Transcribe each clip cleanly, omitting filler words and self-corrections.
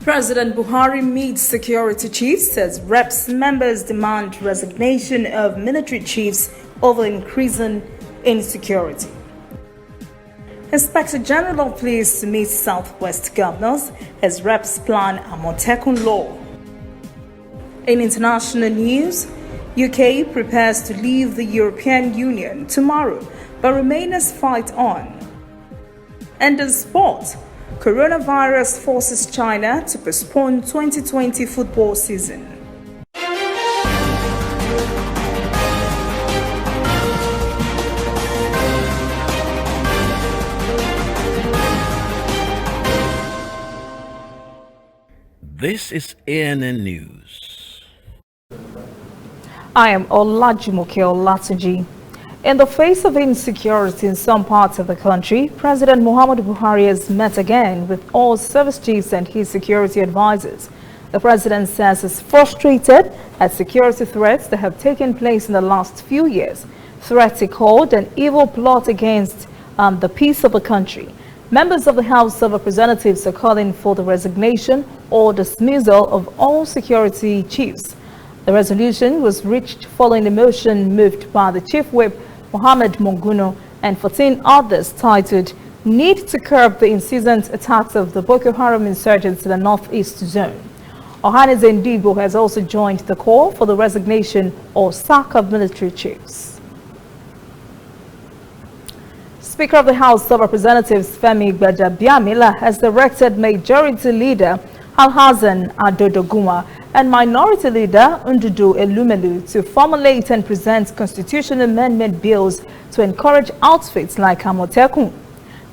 President Buhari meets security chiefs as reps members demand resignation of military chiefs over increasing insecurity. Inspector General of Police meets Southwest governors as reps plan Amotekun law. In international news, UK prepares to leave the European Union tomorrow, but Remainers fight on. And in sport, coronavirus forces China to postpone 2020 football season. This is ANN News. I am Olajumoke Olatunji. In the face of insecurity in some parts of the country, President Muhammadu Buhari has met again with all service chiefs and his security advisors. The president says he's frustrated at security threats that have taken place in the last few years. Threats he called an evil plot against the peace of the country. Members of the House of Representatives are calling for the resignation or dismissal of all security chiefs. The resolution was reached following a motion moved by the Chief Whip, Mohammed Monguno, and 14 others titled, "Need to Curb the Incessant Attacks of the Boko Haram Insurgents in the Northeast Zone." Ohanaeze Ndigbo has also joined the call for the resignation or sack of military chiefs. Speaker of the House of Representatives, Femi Gbajabiamila, has directed Majority Leader Alhassan Adodogunwa and Minority Leader Ndudu Elumelu to formulate and present constitutional amendment bills to encourage outfits like Amotekun.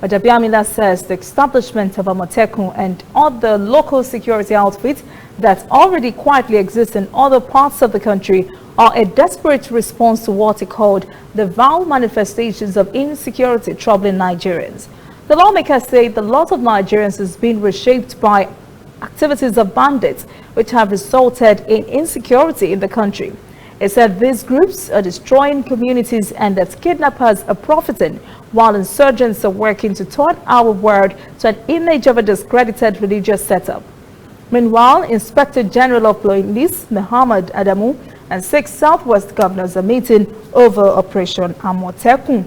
Gbajabiamila says the establishment of Amotekun and other local security outfits that already quietly exist in other parts of the country are a desperate response to what he called the vile manifestations of insecurity troubling Nigerians. The lawmakers say the lot of Nigerians is being reshaped by activities of bandits, which have resulted in insecurity in the country. It said these groups are destroying communities and that kidnappers are profiting, while insurgents are working to turn our world to an image of a discredited religious setup. Meanwhile, Inspector General of Police Muhammad Adamu and 6 Southwest governors are meeting over Operation Amotekun.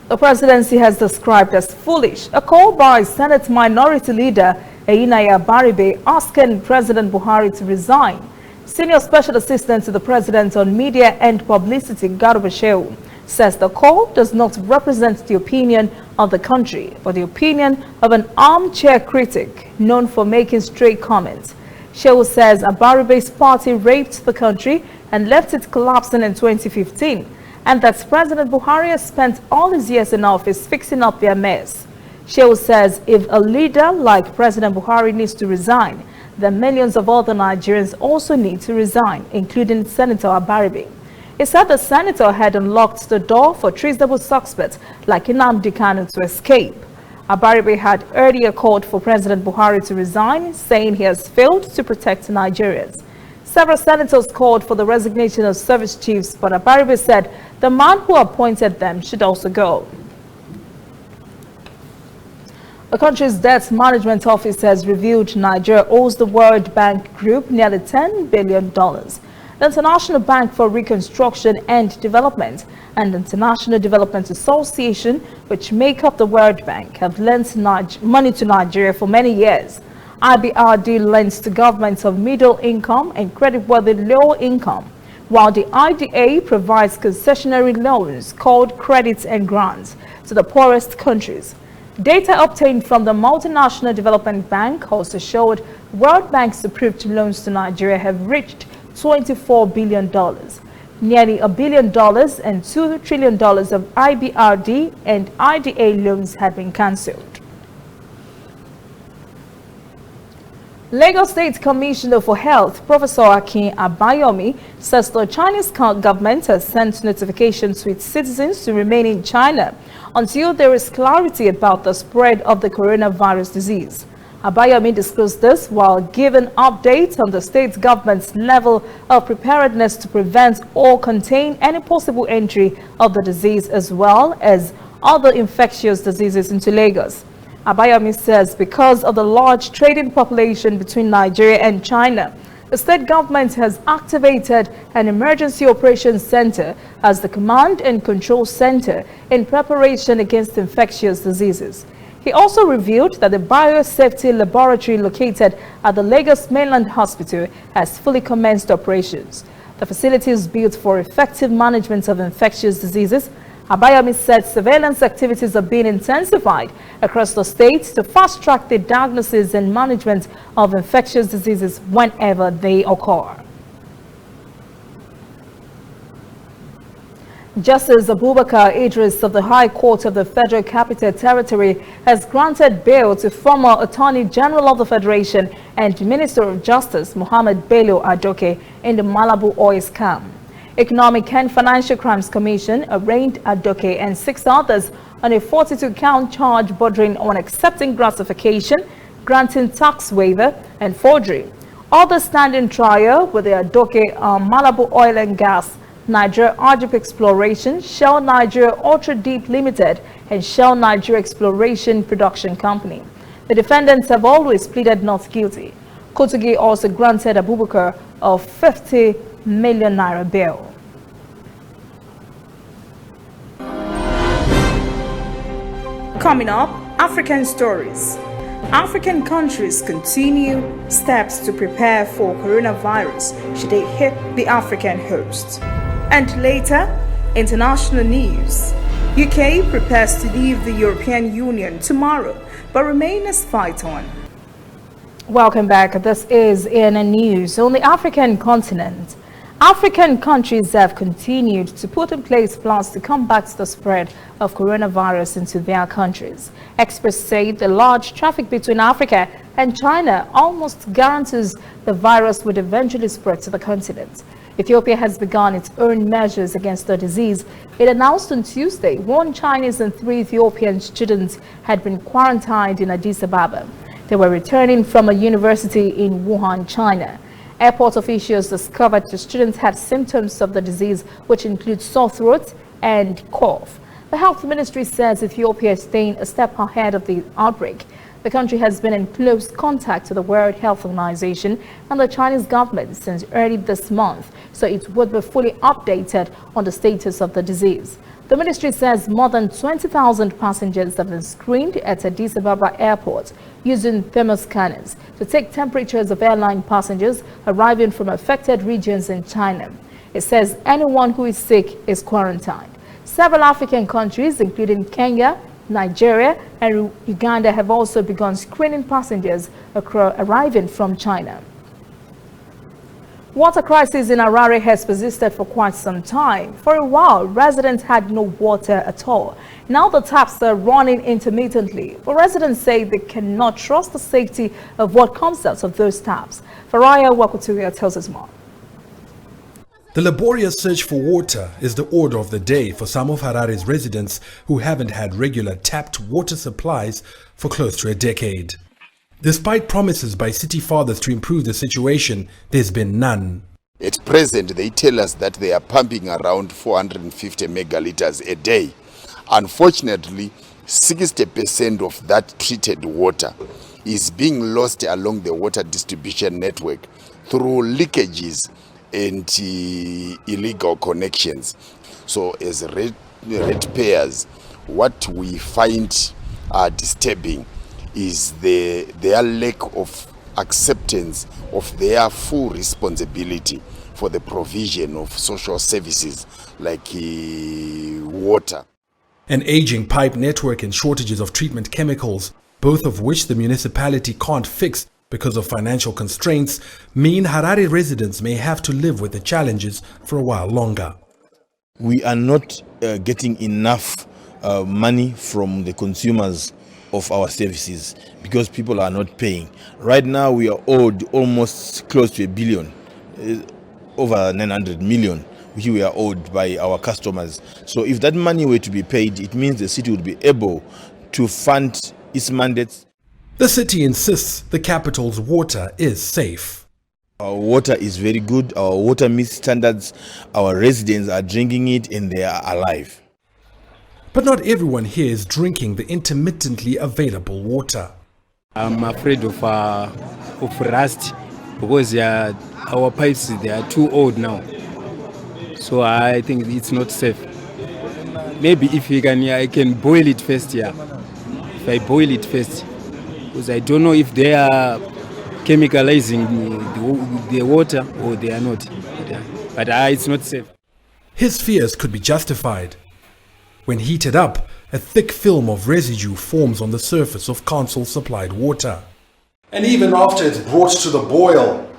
The presidency has described as foolish a call by Senate Minority Leader Eyinaya Baribe asking President Buhari to resign. Senior Special Assistant to the President on Media and Publicity, Garba Shehu, says the call does not represent the opinion of the country, but the opinion of an armchair critic known for making stray comments. Shehu says Abaribe's party raped the country and left it collapsing in 2015. And that President Buhari has spent all his years in office fixing up their mess. Shehu says if a leader like President Buhari needs to resign, then millions of other Nigerians also need to resign, including Senator Abaribe. He said the senator had unlocked the door for treasonable suspects like Nnamdi Kanu to escape. Abaribe had earlier called for President Buhari to resign, saying he has failed to protect Nigerians. Several senators called for the resignation of service chiefs, but Abaribe said the man who appointed them should also go. The country's debt management office has revealed Nigeria owes the World Bank Group nearly $10 billion. The International Bank for Reconstruction and Development and the International Development Association, which make up the World Bank, have lent money to Nigeria for many years. IBRD lends to governments of middle income and creditworthy low income, while the IDA provides concessionary loans called credits and grants to the poorest countries. Data obtained from the Multinational Development Bank also showed World Bank's approved loans to Nigeria have reached $24 billion. Nearly $1 billion and $2 trillion of IBRD and IDA loans had been cancelled. Lagos State Commissioner for Health, Professor Akin Abayomi, says the Chinese government has sent notifications to its citizens to remain in China until there is clarity about the spread of the coronavirus disease. Abayomi disclosed this while giving updates on the state government's level of preparedness to prevent or contain any possible entry of the disease as well as other infectious diseases into Lagos. Abayomi says because of the large trading population between Nigeria and China, the state government has activated an emergency operations center as the command and control center in preparation against infectious diseases. He also revealed that the biosafety laboratory located at the Lagos Mainland Hospital has fully commenced operations. The facility is built for effective management of infectious diseases. Abayomi said surveillance activities are being intensified across the state to fast-track the diagnosis and management of infectious diseases whenever they occur. Justice Abubakar Idris of the High Court of the Federal Capital Territory has granted bail to former Attorney General of the Federation and Minister of Justice Muhammad Bello Adoke in the Malabu oil scam. Economic and Financial Crimes Commission arraigned Adoke and 6 others on a 42-count charge bordering on accepting gratification, granting tax waiver, and forgery. Others stand in trial with the Adoke Malabu Oil and Gas, Nigeria Argip Exploration, Shell Nigeria Ultra Deep Limited, and Shell Nigeria Exploration Production Company. The defendants have always pleaded not guilty. Kotogi also granted Abubakar a 50 million naira bail. Coming up, African stories. African countries continue steps to prepare for coronavirus should they hit the African host. And later, international news. UK prepares to leave the European Union tomorrow, but Remainers fight on. Welcome back. This is ANN News. On the African continent, African countries have continued to put in place plans to combat the spread of coronavirus into their countries. Experts say the large traffic between Africa and China almost guarantees the virus would eventually spread to the continent. Ethiopia has begun its own measures against the disease. It announced on Tuesday 1 Chinese and 3 Ethiopian students had been quarantined in Addis Ababa. They were returning from a university in Wuhan, China. Airport officials discovered the students had symptoms of the disease, which include sore throat and cough. The health ministry says Ethiopia is staying a step ahead of the outbreak. The country has been in close contact with the World Health Organization and the Chinese government since early this month, so it would be fully updated on the status of the disease. The ministry says more than 20,000 passengers have been screened at Addis Ababa Airport using thermoscanners to take temperatures of airline passengers arriving from affected regions in China. It says anyone who is sick is quarantined. Several African countries, including Kenya, Nigeria, and Uganda, have also begun screening passengers arriving from China. Water crisis in Harare has persisted for quite some time. For a while, residents had no water at all. Now the taps are running intermittently, but residents say they cannot trust the safety of what comes out of those taps. Faraya Wakuturia tells us more. The laborious search for water is the order of the day for some of Harare's residents who haven't had regular tapped water supplies for close to a decade. Despite promises by city fathers to improve the situation, there's been none. At present, they tell us that they are pumping around 450 megaliters a day. Unfortunately, 60% of that treated water is being lost along the water distribution network through leakages and illegal connections. So as ratepayers, what we find disturbing is their lack of acceptance of their full responsibility for the provision of social services like water. An aging pipe network and shortages of treatment chemicals, both of which the municipality can't fix because of financial constraints, mean Harare residents may have to live with the challenges for a while longer. We are not getting enough money from the consumers of our services because people are not paying. Right now we are owed almost close to 1 billion, over 900 million, which we are owed by our customers. So if that money were to be paid, it means the city would be able to fund its mandates. The city insists the capital's water is safe. Our water is very good, our water meets standards, our residents are drinking it and they are alive. But not everyone here is drinking the intermittently available water. I'm afraid of rust because our pipes, they are too old now. So I think it's not safe. Maybe if you can, I can boil it first. If I boil it first, because I don't know if they are chemicalizing the water or they are not. But it's not safe. His fears could be justified. When heated up, a thick film of residue forms on the surface of council-supplied water. And even after it's brought to the boil,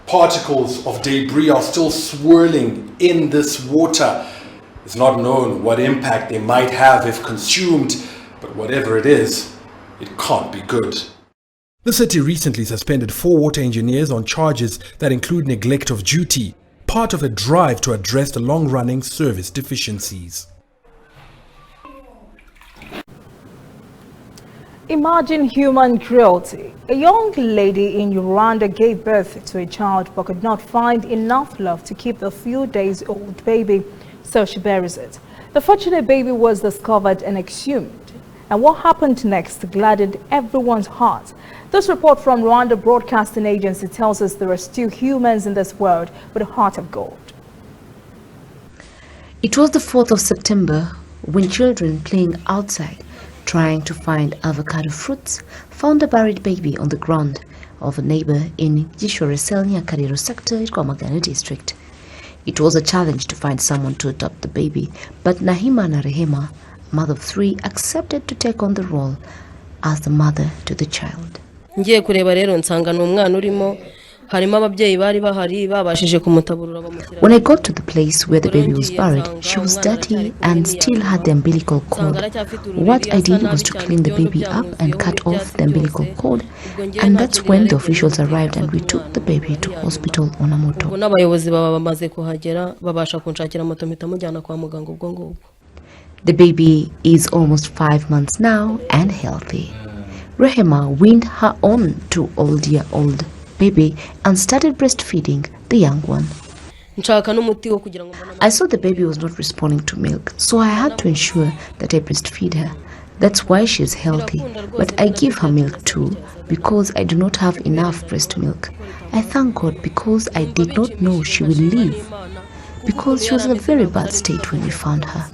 particles of debris are still swirling in this water. It's not known what impact they might have if consumed, but whatever it is, it can't be good. The city recently suspended 4 water engineers on charges that include neglect of duty, part of a drive to address the long-running service deficiencies. Imagine human cruelty. A young lady in Uganda gave birth to a child but could not find enough love to keep the few days old baby, so she buries it. The fortunate baby was discovered and exhumed. And what happened next gladdened everyone's heart. This report from Rwanda Broadcasting Agency tells us there are still humans in this world with a heart of gold. It was the 4th of September when children playing outside trying to find avocado fruits found a buried baby on the ground of a neighbor in Gishoresel near Kariro sector in Rwamagana district. It was a challenge to find someone to adopt the baby, but Nahima Narehema, mother of 3, accepted to take on the role as the mother to the child. When I got to the place where the baby was buried, she was dirty and still had the umbilical cord. What I did was to clean the baby up and cut off the umbilical cord, and that's when the officials arrived and we took the baby to hospital on a motor. The baby is almost 5 months now and healthy. Rehema weaned her own 2-year-old baby and started breastfeeding the young one. I saw the baby was not responding to milk, so I had to ensure that I breastfeed her. That's why she is healthy, but I give her milk too because I do not have enough breast milk. I thank God because I did not know she would live, because she was in a very bad state when we found her.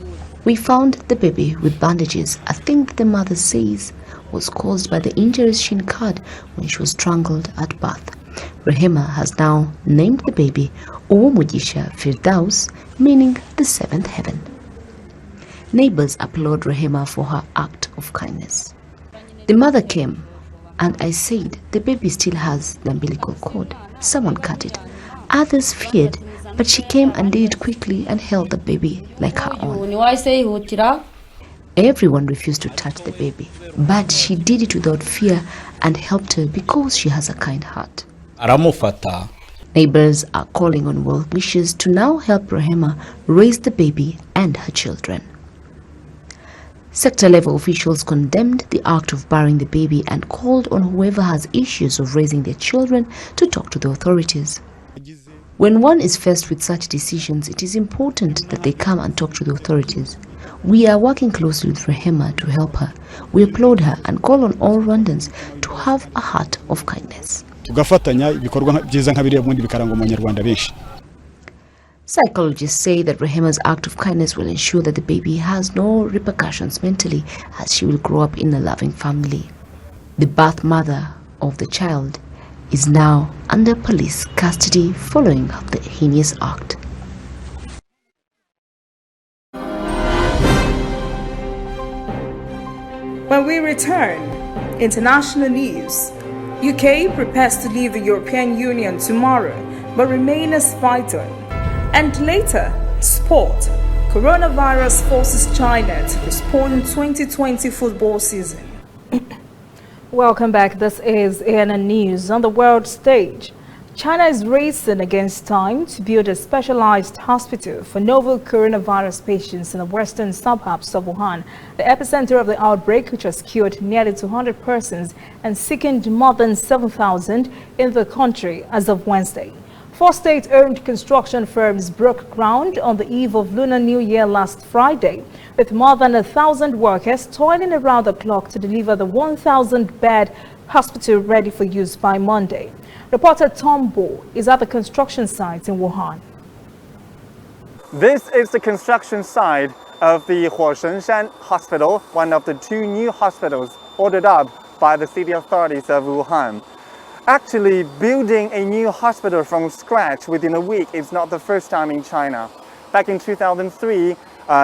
We found the baby with bandages, a thing that the mother says was caused by the injuries she incurred when she was strangled at birth. Rehema has now named the baby Uwumugisha Firdaus, meaning the 7th heaven. Neighbors applaud Rehema for her act of kindness. The mother came and I said the baby still has the umbilical cord. Someone cut it. Others feared, but she came and did it quickly and held the baby like her own. Everyone refused to touch the baby, but she did it without fear and helped her because she has a kind heart. Neighbors are calling on well wishers to now help Rehema raise the baby and her children. Sector-level officials condemned the act of burying the baby and called on whoever has issues of raising their children to talk to the authorities. When one is faced with such decisions, it is important that they come and talk to the authorities. We are working closely with Rehema to help her. We applaud her and call on all Rwandans to have a heart of kindness. Psychologists say that Rehema's act of kindness will ensure that the baby has no repercussions mentally as she will grow up in a loving family. The birth mother of the child is now under police custody following the heinous act. When we return, international news. UK prepares to leave the European Union tomorrow, but Remainers fight on. And later, sport. Coronavirus forces China to postpone 2020 football season. Welcome back. This is ANN News. On the world stage, China is racing against time to build a specialized hospital for novel coronavirus patients in the western suburbs of Wuhan, the epicenter of the outbreak, which has killed nearly 200 persons and sickened more than 7,000 in the country as of Wednesday. 4 state-owned construction firms broke ground on the eve of Lunar New Year last Friday, with more than 1,000 workers toiling around the clock to deliver the 1,000-bed hospital ready for use by Monday. Reporter Tom Bo is at the construction site in Wuhan. This is the construction site of the Huoshenshan Hospital, one of the 2 new hospitals ordered up by the city authorities of Wuhan. Actually, building a new hospital from scratch within a week is not the first time in China. Back in 2003,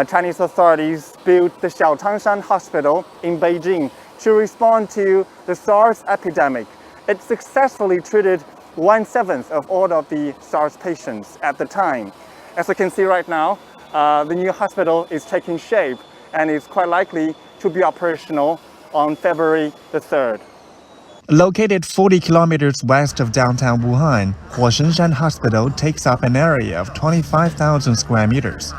Chinese authorities built the Xiaotangshan Hospital in Beijing to respond to the SARS epidemic. It successfully treated 1/7 of all of the SARS patients at the time. As you can see right now, the new hospital is taking shape and is quite likely to be operational on February the 3rd. Located 40 kilometers west of downtown Wuhan, Huoshenshan Hospital takes up an area of 25,000 square meters.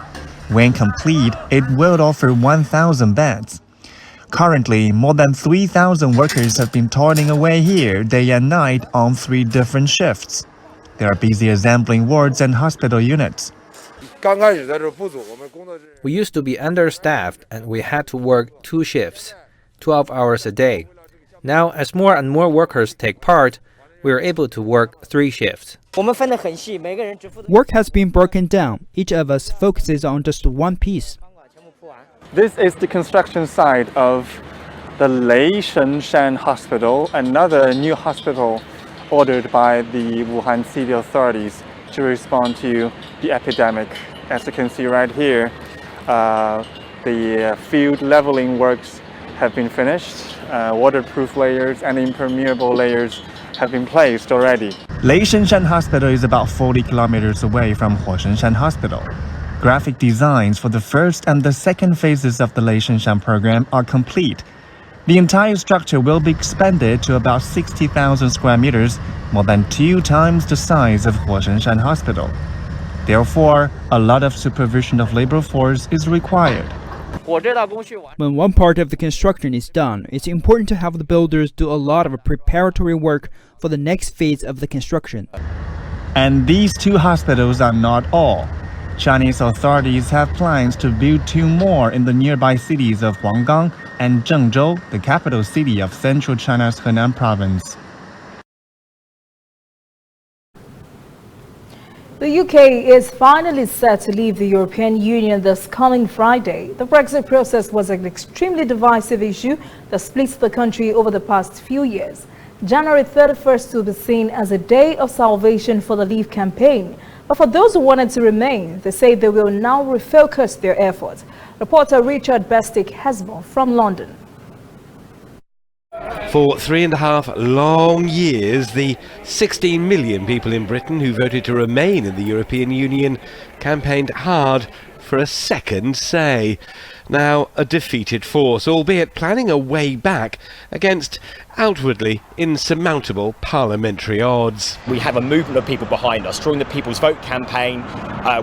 When complete, it will offer 1,000 beds. Currently, more than 3,000 workers have been toiling away here day and night on 3 different shifts. They are busy assembling wards and hospital units. We used to be understaffed and we had to work 2 shifts, 12 hours a day. Now, as more and more workers take part, we are able to work 3 shifts. Work has been broken down. Each of us focuses on just one piece. This is the construction site of the Leishenshan Hospital, another new hospital ordered by the Wuhan city authorities to respond to the epidemic. As you can see right here, the field leveling works have been finished. Waterproof layers and impermeable layers have been placed already. Leishenshan Hospital is about 40 kilometers away from Huoshenshan Hospital. Graphic designs for the first and the second phases of the Leishenshan program are complete. The entire structure will be expanded to about 60,000 square meters, more than 2 times the size of Huoshenshan Hospital. Therefore, a lot of supervision of labor force is required. When one part of the construction is done, it's important to have the builders do a lot of preparatory work for the next phase of the construction. And these 2 hospitals are not all. Chinese authorities have plans to build 2 more in the nearby cities of Huanggang and Zhengzhou, the capital city of central China's Henan province. The UK is finally set to leave the European Union this coming Friday. The Brexit process was an extremely divisive issue that splits the country over the past few years. January 31st will be seen as a day of salvation for the Leave campaign. But for those who wanted to remain, they say they will now refocus their efforts. Reporter Richard Bestick has more from London. For 3.5 long years, the 16 million people in Britain who voted to remain in the European Union campaigned hard for a second say. Now a defeated force, albeit planning a way back against outwardly insurmountable parliamentary odds. We have a movement of people behind us. During the People's Vote campaign,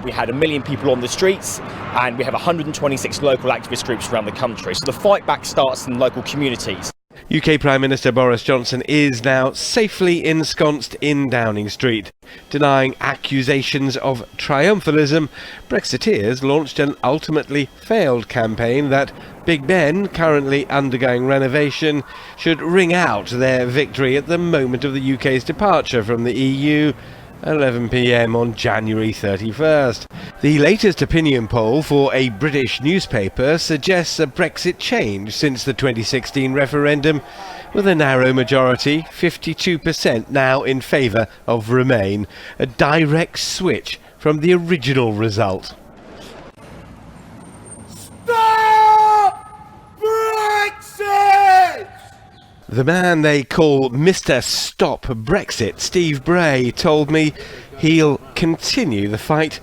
we had 1 million people on the streets, and we have 126 local activist groups around the country. So the fight back starts in local communities. UK Prime Minister Boris Johnson is now safely ensconced in Downing Street. Denying accusations of triumphalism, Brexiteers launched an ultimately failed campaign that Big Ben, currently undergoing renovation, should ring out their victory at the moment of the UK's departure from the EU, 11 p.m. on January 31st. The latest opinion poll for a British newspaper suggests a Brexit change since the 2016 referendum, with a narrow majority, 52% now in favour of Remain, a direct switch from the original result. Stop Brexit! The man they call Mr. Stop Brexit, Steve Bray, told me he'll continue the fight,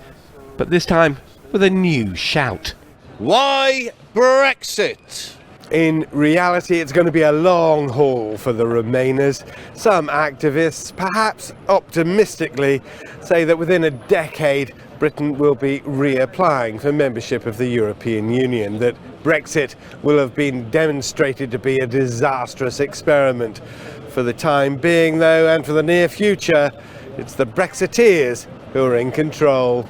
but this time with a new shout. Why Brexit? In reality, it's going to be a long haul for the Remainers. Some activists, perhaps optimistically, say that within a decade, Britain will be reapplying for membership of the European Union, that Brexit will have been demonstrated to be a disastrous experiment. For the time being, though, and for the near future, It's the Brexiteers who are in control.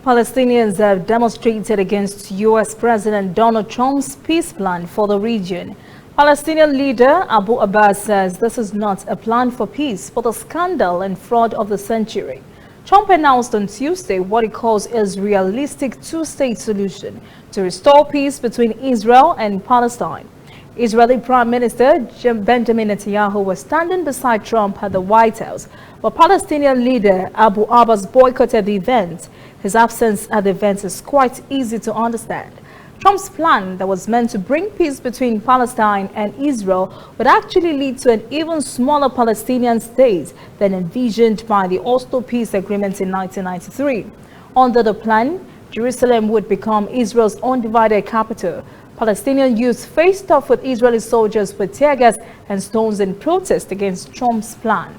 Palestinians have demonstrated against U.S. President Donald Trump's peace plan for the region. Palestinian leader Abu Abbas says this is not a plan for peace, but a scandal and fraud of the century. Trump announced on Tuesday what he calls his realistic two-state solution to restore peace between Israel and Palestine. Israeli Prime Minister Benjamin Netanyahu was standing beside Trump at the White House, but Palestinian leader Abu Abbas boycotted the event. His absence at the event is quite easy to understand. Trump's plan that was meant to bring peace between Palestine and Israel would actually lead to an even smaller Palestinian state than envisioned by the Oslo Peace Agreement in 1993. Under the plan, Jerusalem would become Israel's undivided capital. Palestinian youth faced off with Israeli soldiers with tear gas and stones in protest against Trump's plan.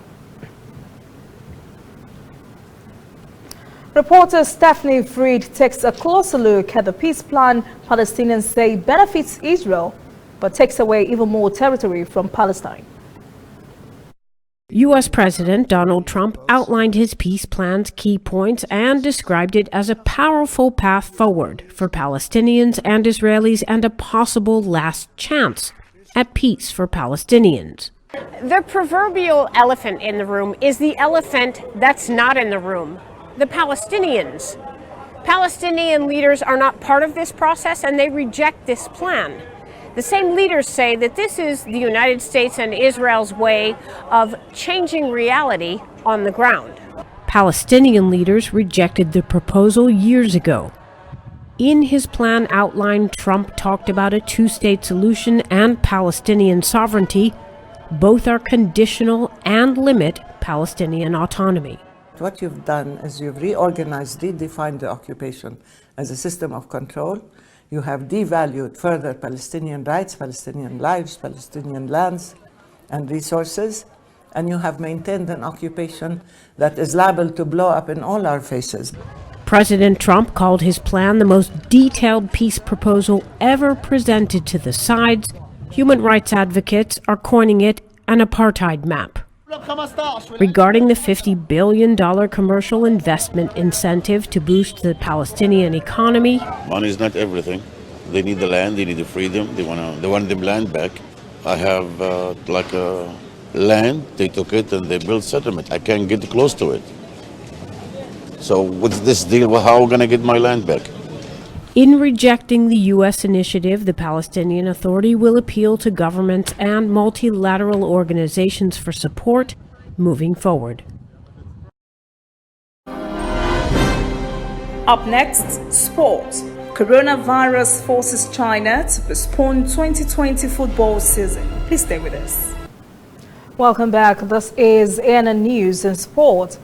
Reporter Stephanie Fried takes a closer look at the peace plan Palestinians say benefits Israel, but takes away even more territory from Palestine. U.S. President Donald Trump outlined his peace plan's key points and described it as a powerful path forward for Palestinians and Israelis and a possible last chance at peace for Palestinians. The proverbial elephant in the room is the elephant that's not in the room. The Palestinians. Palestinian leaders are not part of this process and they reject this plan. The same leaders say that this is the United States and Israel's way of changing reality on the ground. Palestinian leaders rejected the proposal years ago. In his plan outlined, Trump talked about a two-state solution and Palestinian sovereignty. Both are conditional and limit Palestinian autonomy. What you've done is you've reorganized, redefined the occupation as a system of control. You have devalued further Palestinian rights, Palestinian lives, Palestinian lands and resources, and you have maintained an occupation that is liable to blow up in all our faces. President Trump called his plan the most detailed peace proposal ever presented to the sides. Human rights advocates are coining it an apartheid map. Regarding the $50 billion commercial investment incentive to boost the Palestinian economy, money is not everything. They need the land, they need the freedom, they want the land back. I have land, they took it and they built settlement. I can't get close to it. So what's this deal? Well, how am I going to get my land back? in rejecting the U.S. initiative, the Palestinian Authority will appeal to governments and multilateral organizations for support moving forward. Up next, sport. Coronavirus forces China to postpone 2020 football season. Please stay with us. Welcome back. This is ANN News and Sport.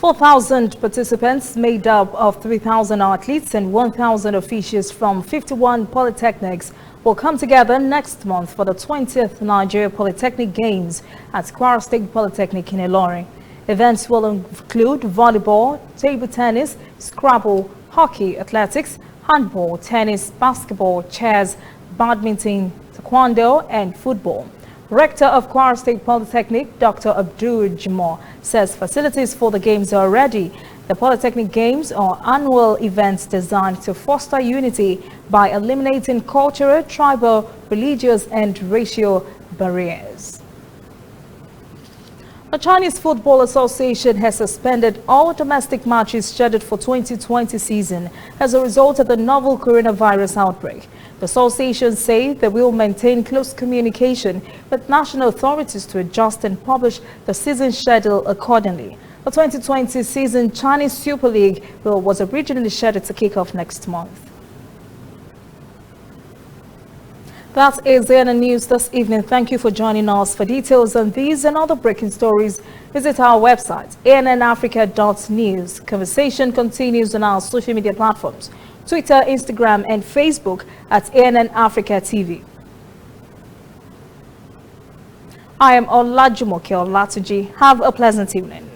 4,000 participants made up of 3,000 athletes and 1,000 officials from 51 polytechnics will come together next month for the 20th Nigeria Polytechnic Games at Kwara State Polytechnic in Ilorin. Events will include volleyball, table tennis, Scrabble, hockey, athletics, handball, tennis, basketball, chess, badminton, taekwondo, and football. Rector of Kwara State Polytechnic, Dr. Abdul Jimoh, says facilities for the games are ready. The Polytechnic Games are annual events designed to foster unity by eliminating cultural, tribal, religious, and racial barriers. The Chinese Football Association has suspended all domestic matches scheduled for 2020 season as a result of the novel coronavirus outbreak. The association say they will maintain close communication with national authorities to adjust and publish the season schedule accordingly. The 2020 season Chinese Super League was originally scheduled to kick off next month. That is ANN News this evening. Thank you for joining us. For details on these and other breaking stories, visit our website, annafrica.news. Conversation continues on our social media platforms, Twitter, Instagram, and Facebook at ANN Africa TV. I am Olajumoke Olatuji. Have a pleasant evening.